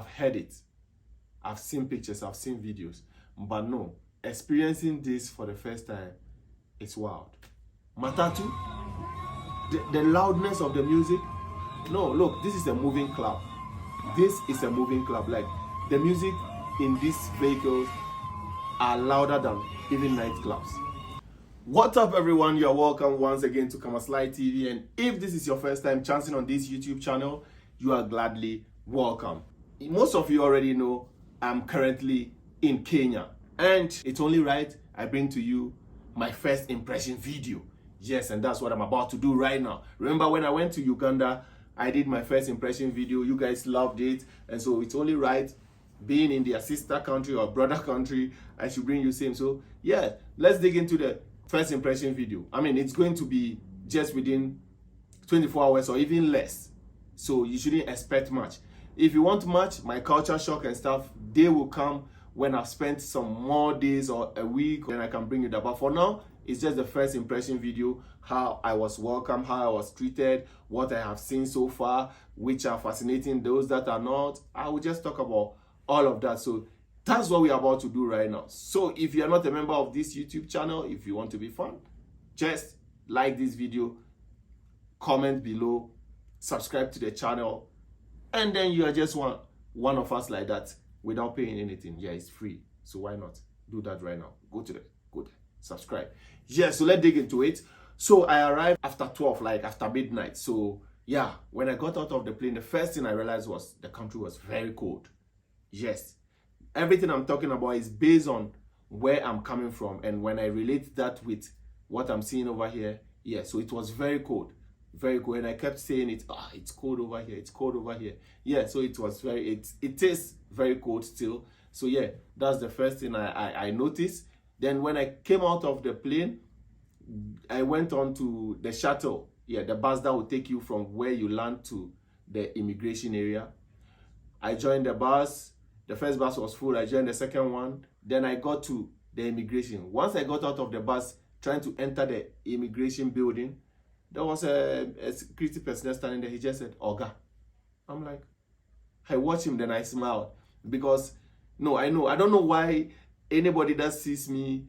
I've heard it, I've seen pictures, I've seen videos, but no, experiencing this for the first time, it's wild. Matatu, the loudness of the music. No, look, this is a moving club. This is a moving club. Like, the music in these vehicles are louder than even nightclubs. What's up, everyone? You're welcome once again to Kama-Slide TV, and if this is your first time chancing on this YouTube channel, you are gladly welcome. Most of you already know I'm currently in Kenya, and it's only right I bring to you my first impression video. Yes, and that's what I'm about to do right now. Remember when I went to Uganda, I did my first impression video. You guys loved it, and so it's only right, being in their sister country or brother country, I should bring you same. So yeah, let's dig into the first impression video. I mean, it's going to be just within 24 hours or even less, so you shouldn't expect much. If you want much, my culture shock and stuff, they will come when I've spent some more days or a week, then I can bring you that. But for now, it's just the first impression video, how I was welcomed, how I was treated, what I have seen so far, which are fascinating, those that are not. I will just talk about all of that. So that's what we're about to do right now. So if you're not a member of this YouTube channel, if you want to be fun, just like this video, comment below, subscribe to the channel, and then you are just one of us like that without paying anything. Yeah, it's free. So why not do that right now? Go there, subscribe. Yeah, so let's dig into it. So I arrived after 12, like after midnight. So yeah, when I got out of the plane, the first thing I realized was the country was very cold. Yes, everything I'm talking about is based on where I'm coming from, and when I relate that with what I'm seeing over here, yeah, so it was very cold, and I kept saying it, it's cold over here, it's cold over here. Yeah, so it was it is very cold still. So yeah, that's the first thing I noticed. Then when I came out of the plane, I went on to the shuttle, yeah, the bus that will take you from where you land to the immigration area. I joined the bus. The first bus was full. I joined the second one. Then I got to the immigration. Once I got out of the bus, trying to enter the immigration building, there was a security personnel standing there. He just said, "Oga." I'm like, I watched him, then I smiled. Because, no, I don't know why anybody that sees me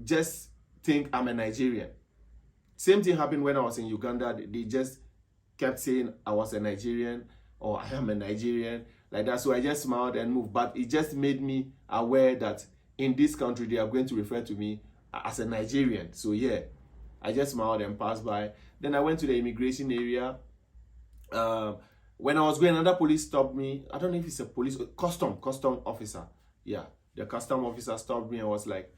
just think I'm a Nigerian. Same thing happened when I was in Uganda. They just kept saying I was a Nigerian, or I am a Nigerian, like that. So I just smiled and moved. But it just made me aware that in this country, they are going to refer to me as a Nigerian. So yeah, I just smiled and passed by. Then I went to the immigration area. When I was going, another police stopped me. I don't know if it's a police, custom officer. Yeah, the custom officer stopped me and was like,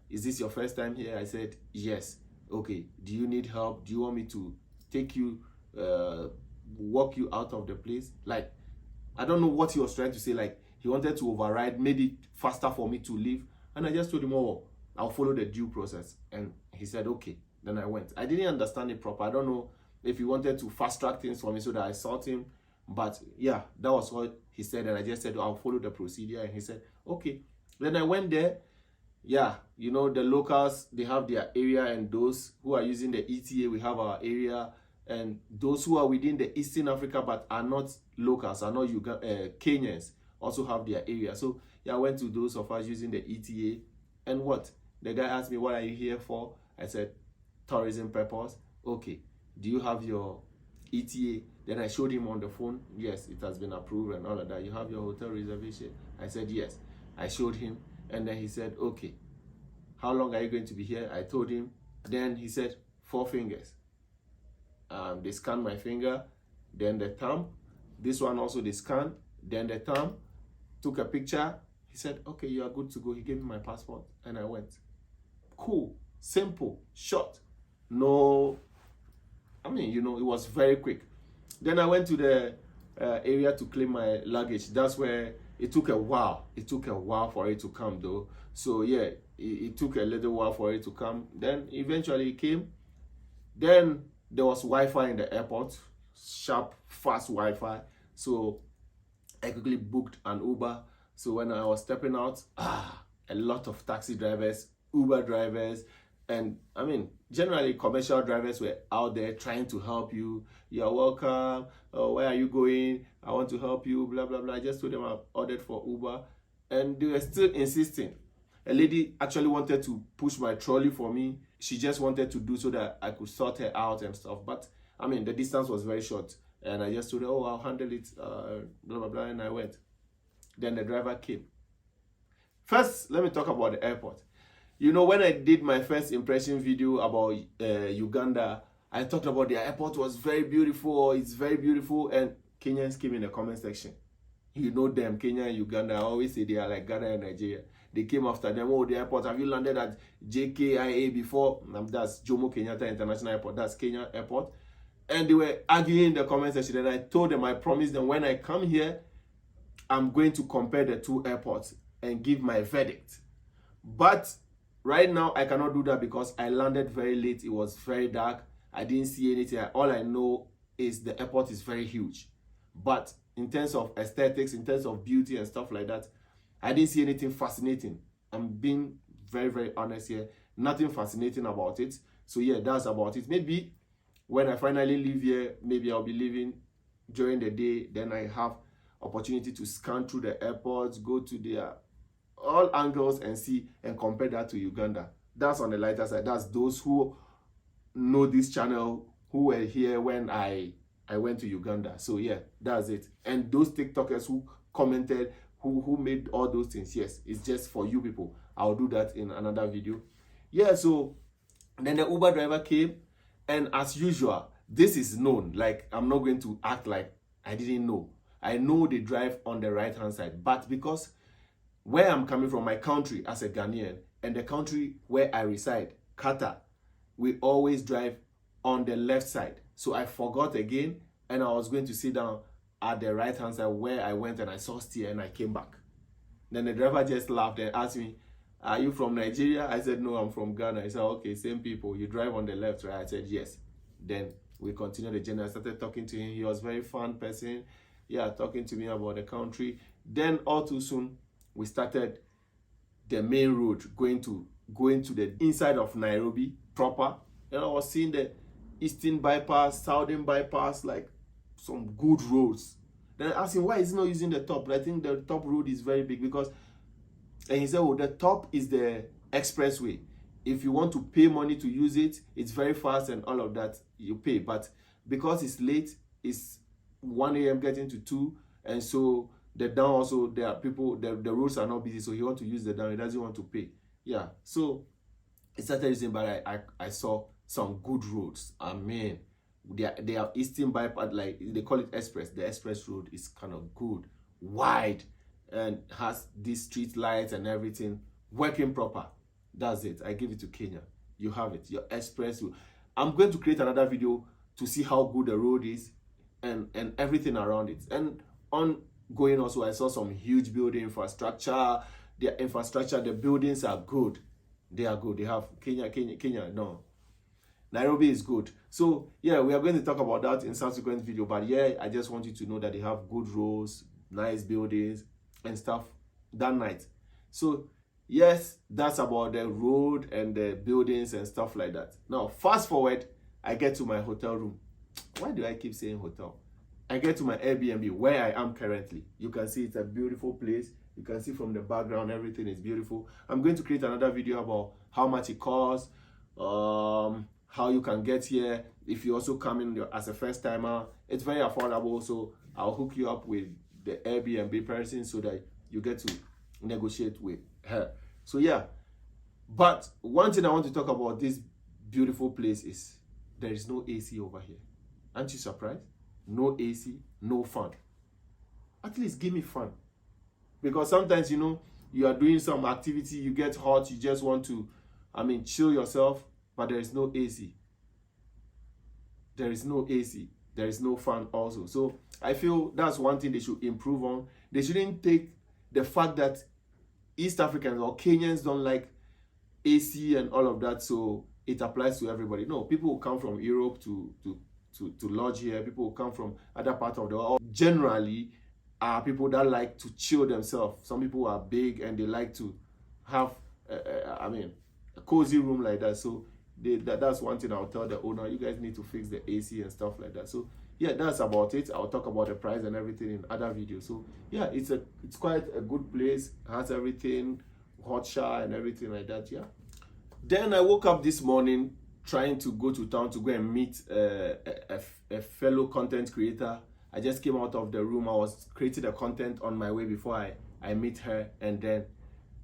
is this your first time here? I said, yes. Okay, do you need help? Do you want me to take you, walk you out of the place? Like, I don't know what he was trying to say. Like, he wanted to override, made it faster for me to leave. And I just told him, oh, I'll follow the due process. And he said, okay. Then I went. I didn't understand it proper. I don't know if he wanted to fast track things for me so that I sought him. But yeah, that was what he said. And I just said, I'll follow the procedure. And he said, okay. Then I went there. Yeah, you know, the locals, they have their area, and those who are using the ETA, we have our area. And those who are within the Eastern Africa but are not locals, are not Kenyans, also have their area. So yeah, I went to those of us using the ETA. And what? The guy asked me, what are you here for? I said, tourism purpose. Okay. Do you have your ETA? Then I showed him on the phone. Yes, it has been approved and all of that. You have your hotel reservation? I said, yes. I showed him. And then he said, okay. How long are you going to be here? I told him. Then he said, 4 fingers. They scanned my finger, then the thumb. This one also they scanned, then the thumb. Took a picture. He said, okay, you are good to go. He gave me my passport, and I went. Cool, simple, short. No, I mean, you know, it was very quick. Then I went to the area to claim my luggage. That's where it took a while. It took a while for it to come, though. So yeah, it took a little while for it to come. Then eventually it came. Then there was Wi-Fi in the airport, sharp, fast Wi-Fi. So I quickly booked an Uber. So when I was stepping out, a lot of taxi drivers, Uber drivers, And I mean, generally commercial drivers were out there trying to help you. You're welcome. Oh, where are you going? I want to help you, blah, blah, blah. I just told them I ordered for Uber. And they were still insisting. A lady actually wanted to push my trolley for me. She just wanted to do so that I could sort her out and stuff. But I mean, the distance was very short. And I just told her, oh, I'll handle it, blah, blah, blah. And I went. Then the driver came. First, let me talk about the airport. You know, when I did my first impression video about Uganda, I talked about the airport was very beautiful, it's very beautiful, and Kenyans came in the comment section. You know them, Kenya and Uganda, I always say they are like Ghana and Nigeria. They came after them, oh, the airport, have you landed at JKIA before? That's Jomo Kenyatta International Airport, that's Kenya Airport. And they were arguing in the comment section, and I told them, I promised them, when I come here, I'm going to compare the two airports and give my verdict. But right now, I cannot do that because I landed very late. It was very dark. I didn't see anything. All I know is the airport is very huge. But in terms of aesthetics, in terms of beauty and stuff like that, I didn't see anything fascinating. I'm being very, very honest here. Nothing fascinating about it. So yeah, that's about it. Maybe when I finally leave here, maybe I'll be leaving during the day. Then I have opportunity to scan through the airports, go to their all angles and see and compare that to Uganda. That's on the lighter side. That's those who know this channel, who were here when I went to Uganda. So yeah, that's it. And those TikTokers who commented, who made all those things, yes, it's just for you people. I'll do that in another video. Yeah, so then the Uber driver came, and as usual, this is known. Like, I'm not going to act like I didn't know. I know they drive on the right hand side, but because where I'm coming from, my country as a Ghanaian, and the country where I reside, Qatar, we always drive on the left side. So I forgot again, and I was going to sit down at the right hand side where I went, and I saw steer, and I came back. Then the driver just laughed and asked me, are you from Nigeria? I said, no, I'm from Ghana. He said, okay, same people. You drive on the left, right? I said, yes. Then we continued the journey. I started talking to him. He was a very fun person. Yeah, talking to me about the country. Then all too soon, we started the main road going to the inside of Nairobi proper. And I was seeing the eastern bypass, southern bypass, like some good roads. Then I asked him, why is he not using the top? I think the top road is very big because, and he said, oh, the top is the expressway. If you want to pay money to use it, it's very fast and all of that, you pay. But because it's late, it's 1 a.m. getting to 2, and so the down also, there are people, the roads are not busy, so he wants to use the down, he doesn't want to pay. Yeah, so it started using, but I saw some good roads. I mean, they are eastern bypass, like they call it express. The express road is kind of good, wide, and has these street lights and everything working proper. That's it. I give it to Kenya. You have it, your express road. I'm going to create another video to see how good the road is and everything around it. And ongoing also, I saw some huge building infrastructure. The infrastructure, the buildings are good. They are good. They have Kenya, no. Nairobi is good. So yeah, we are going to talk about that in subsequent video. But yeah, I just want you to know that they have good roads, nice buildings and stuff that night. So yes, that's about the road and the buildings and stuff like that. Now, fast forward, I get to my hotel room. Why do I keep saying hotel? I get to my Airbnb where I am currently. You can see it's a beautiful place. You can see from the background, everything is beautiful. I'm going to create another video about how much it costs, how you can get here. If you also come in as a first timer, it's very affordable. So I'll hook you up with the Airbnb person so that you get to negotiate with her. So yeah, but one thing I want to talk about this beautiful place is there is no AC over here. Aren't you surprised? No AC, no fun. At least give me fun. Because sometimes, you know, you are doing some activity, you get hot, you just want to, chill yourself, but there is no AC. There is no AC. There is no fun also. So I feel that's one thing they should improve on. They shouldn't take the fact that East Africans or Kenyans don't like AC and all of that, so it applies to everybody. No, people will come from Europe to lodge here. People will come from other parts of the world. Generally, are people that like to chill themselves. Some people are big and they like to have, a cozy room like that. So that's one thing I'll tell the owner. You guys need to fix the AC and stuff like that. So yeah, that's about it. I'll talk about the price and everything in other videos. So yeah, it's quite a good place. Has everything, hot shower and everything like that. Yeah. Then I woke up this morning trying to go to town to go and meet a fellow content creator. I just came out of the room. I was creating the content on my way before I meet her, and then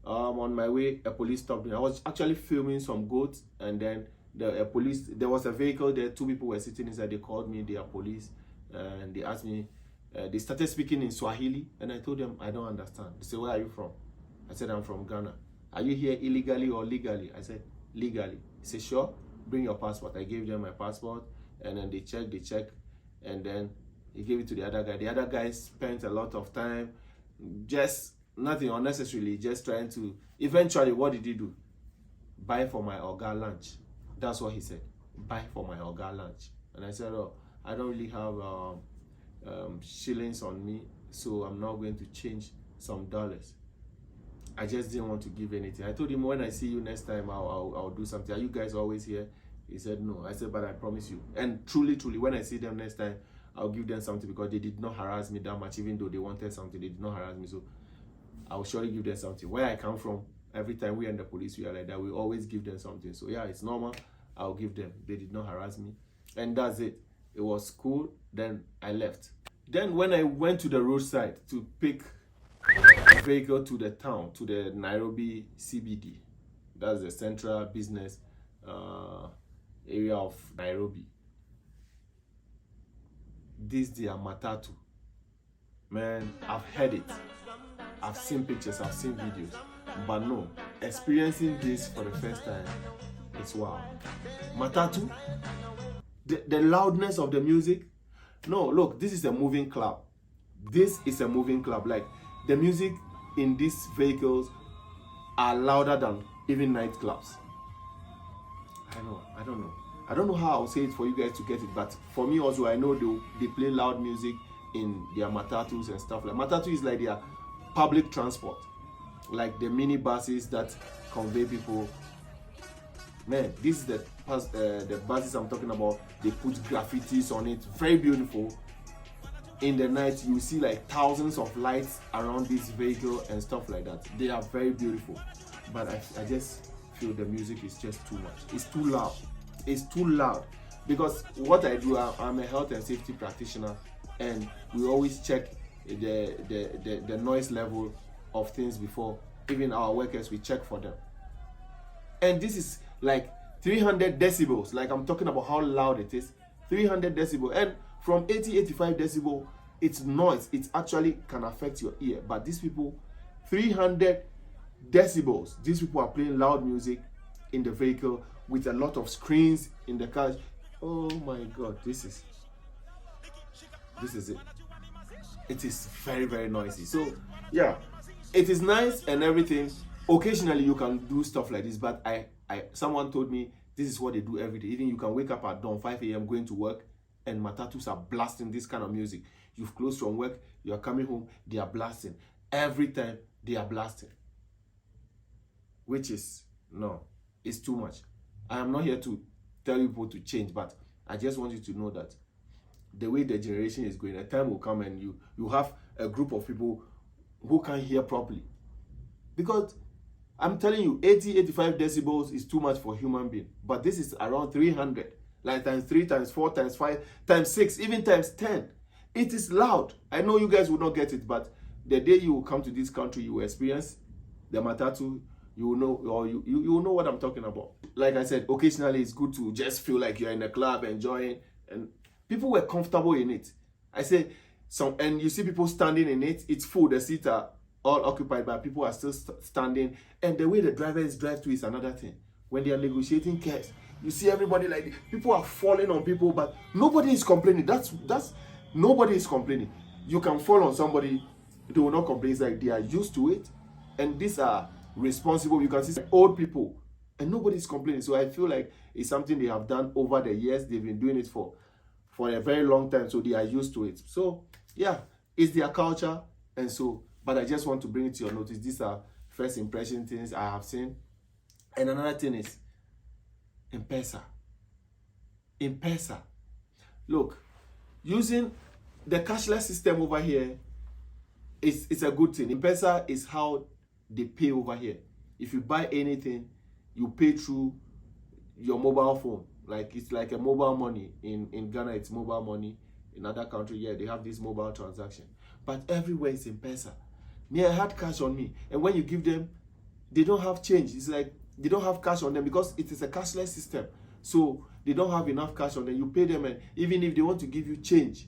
on my way a police stopped me. I was actually filming some goats, and then there was a vehicle there. 2 people were sitting inside. They called me. They are police, and they asked me. They started speaking in Swahili, and I told them I don't understand. They said, "Where are you from?" I said, "I'm from Ghana." "Are you here illegally or legally?" I said, "Legally." He said, "Sure, bring your passport." I gave them my passport, and then they checked, and then he gave it to the other guy. The other guy spent a lot of time, just nothing unnecessarily, just trying to. Eventually, what did he do? Buy for my Oga lunch. That's what he said. Buy for my Oga lunch. And I said, "Oh, I don't really have shillings on me, so I'm not going to change some dollars." I just didn't want to give anything. I told him, "When I see you next time, I'll do something. Are you guys always here?" He said, "No." I said, "But I promise you." And truly, when I see them next time, I'll give them something, because they did not harass me that much. Even though they wanted something, they did not harass me. So I'll surely give them something. Where I come from, every time we and the police, we are like that. We always give them something. So yeah, it's normal. I'll give them. They did not harass me. And that's it. It was cool. Then I left. Then when I went to the roadside to pick a vehicle to the town, to the Nairobi CBD, that's the central business area of Nairobi. This their Matatu. Man, I've heard it. I've seen pictures, I've seen videos. But no, experiencing this for the first time, it's wow. Matatu, the loudness of the music. No, look, this is a moving club. This is a moving club. Like, the music in these vehicles are louder than even nightclubs. I don't know. I don't know how I'll say it for you guys to get it, but for me also, I know they play loud music in their Matatus and stuff. Like, Matatu is like their public transport, like the mini buses that convey people. Man, this is the buses I'm talking about. They put graffitis on it, very beautiful. In the night, you see like thousands of lights around this vehicle and stuff like that. They are very beautiful, but I just feel the music is just too much. It's too loud. It's too loud, because what I do, I'm a health and safety practitioner, and we always check the noise level of things before even our workers. We check for them, and this is like 300 decibels. Like, I'm talking about how loud it is. 300 decibels, and from 85 decibel, it's noise. It actually can affect your ear. But these people, 300 decibels. These people are playing loud music in the vehicle with a lot of screens in the car. Oh my God, this is it. It is very, very noisy. So yeah, it is nice and everything. Occasionally you can do stuff like this, but someone told me this is what they do every day. Even you can wake up at dawn, 5 a.m. going to work, and Matatus are blasting this kind of music. You've closed from work, you are coming home, they are blasting. Every time they are blasting. Which is, no, it's too much. I am not here to tell people to change, but I just want you to know that the way the generation is going, a time will come and you have a group of people who can't hear properly. Because I'm telling you, 85 decibels is too much for a human being. But this is around 300. Like times 3, times 4, times 5, times 6, even times 10. It is loud. I know you guys will not get it, but the day you will come to this country, you will experience the Matatu. You will know, or you will know what I'm talking about. Like I said, occasionally it's good to just feel like you're in a club enjoying, and people were comfortable in it. I say and you see people standing in it. It's full. The seats are all occupied, but people are still standing. And the way the drivers drive to is another thing. When they are negotiating cash, you see everybody like people are falling on people, but nobody is complaining. That's nobody is complaining. You can fall on somebody, they will not complain. It's like they are used to it, and these are responsible. You can see old people, and nobody's complaining. So I feel like it's something they have done over the years. They've been doing it for a very long time, so they are used to it. So yeah, it's their culture. And so, but I just want to bring it to your notice. These are first impression things I have seen. And another thing is MPesa. MPesa. Look, using the cashless system over here it's a good thing. MPesa is how they pay over here. If you buy anything, you pay through your mobile phone. Like it's like a mobile money. In Ghana, it's mobile money. In other countries, yeah, they have this mobile transaction. But everywhere it's MPesa. Me, I had cash on me. And when you give them, they don't have change. It's like they don't have cash on them because it is a cashless system. So they don't have enough cash on them. You pay them, and even if they want to give you change,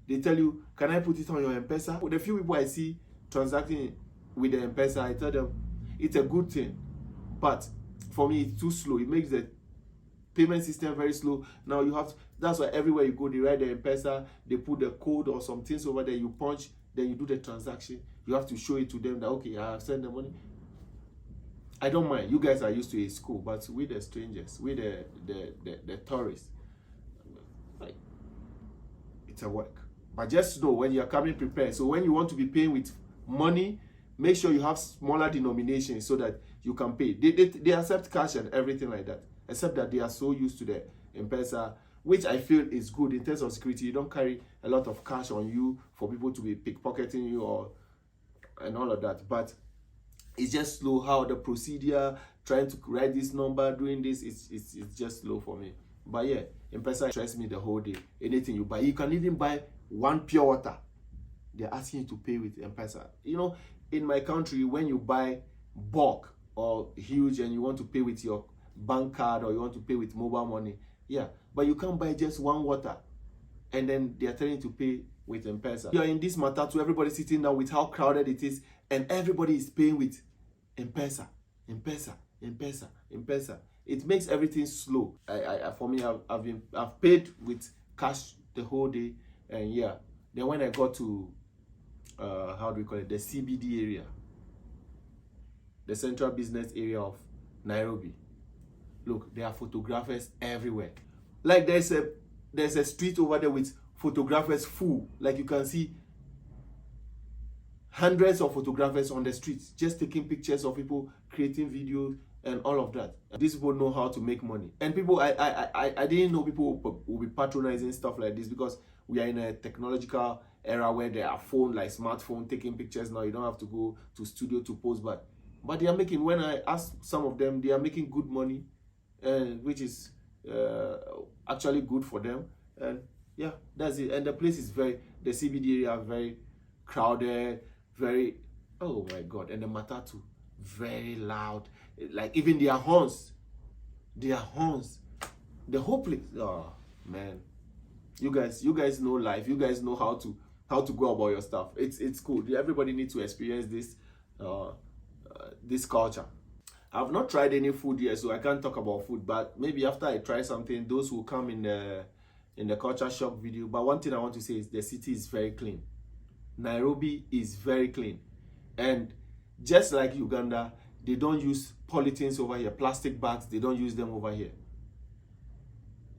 they tell you, can I put it on your MPesa? The few people I see transacting with the MPesa, I tell them, it's a good thing. But for me, it's too slow. It makes the payment system very slow. Now you have to, that's why everywhere you go, they write the MPesa, they put the code or some things over there, you punch, then you do the transaction. You have to show it to them that, okay, I have sent the money. I don't mind. You guys are used to a school, but with the strangers, with the tourists, like, it's a work. But just know when you are coming prepared. So when you want to be paying with money, make sure you have smaller denominations so that you can pay. They accept cash and everything like that, except that they are so used to the M-Pesa, which I feel is good in terms of security. You don't carry a lot of cash on you for people to be pickpocketing you and all of that. But it's just slow how the procedure, trying to write this number, doing this, it's just slow for me. But yeah, M-Pesa interests me the whole day. Anything you buy, you can even buy one pure water. They're asking you to pay with M-Pesa. You know, in my country, when you buy bulk or huge and you want to pay with your bank card or you want to pay with mobile money, yeah, but you can't buy just one water and then they're telling you to pay with M-Pesa. You're in this Matatu, everybody's sitting down with how crowded it is, and everybody is paying with M-Pesa, M-Pesa, M-Pesa, M-Pesa. It makes everything slow. For me, I've paid with cash the whole day, and yeah. Then when I got to how do we call it, the CBD area, the central business area of Nairobi. Look, there are photographers everywhere. Like there's a street over there with photographers full. Like you can see hundreds of photographers on the streets just taking pictures of people, creating videos and all of that. These people know how to make money. And people, I didn't know people will be patronizing stuff like this because we are in a technological era where there are phones like smartphone taking pictures now. You don't have to go to studio to pose, but they are making, when I ask some of them, they are making good money, which is actually good for them. And yeah, that's it. And the place is the CBD area very crowded, very, oh my God. And the Matatu, very loud. Like even their horns, the whole place, oh man. You guys know life. You guys know how to go about your stuff. It's cool. Everybody needs to experience this culture. I've not tried any food yet, so I can't talk about food. But maybe after I try something, those will come in the culture shock video. But one thing I want to say is the city is very clean. Nairobi is very clean, and just like Uganda, they don't use polythenes over here. Plastic bags, they don't use them over here.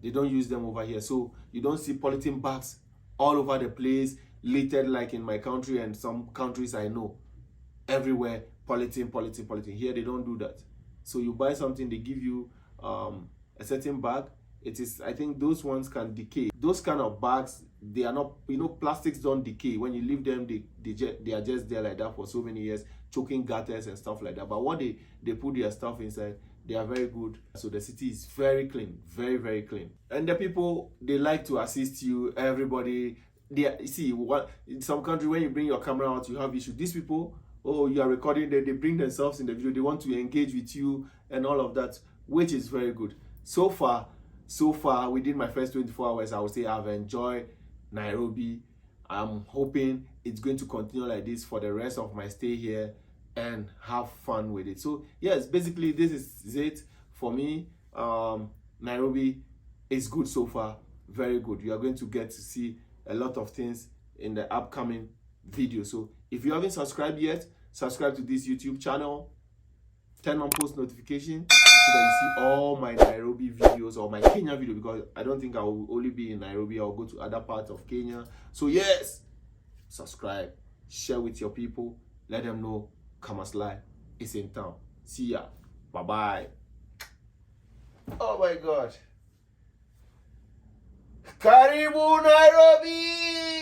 They don't use them over here. So you don't see polythene bags all over the place, littered like in my country and some countries I know. Everywhere, polythene. Here they don't do that. So you buy something, they give you a certain bag. It is, I think those ones can decay. Those kind of bags, they are not, plastics don't decay. When you leave them, they are just there like that for so many years, choking gutters and stuff like that. But what they put their stuff inside, they are very good. So the city is very clean, very, very clean. And the people, they like to assist you. Everybody, in some country, when you bring your camera out, you have issues. These people, oh, you are recording, they bring themselves in the video. They want to engage with you and all of that, which is very good. So far, within my first 24 hours, I would say I've enjoyed Nairobi. I'm hoping it's going to continue like this for the rest of my stay here and have fun with it. So yes, basically this is it for me. Nairobi is good so far, very good. You are going to get to see a lot of things in the upcoming video. So if you haven't subscribed yet, subscribe to this YouTube channel, turn on post notification so that you see all my Nairobi videos or my Kenya video, because I don't think I will only be in Nairobi. I'll go to other parts of Kenya. So yes, subscribe, share with your people, let them know Kama's Life is in town. See ya. Bye-bye. Oh my God. Karibu Nairobi!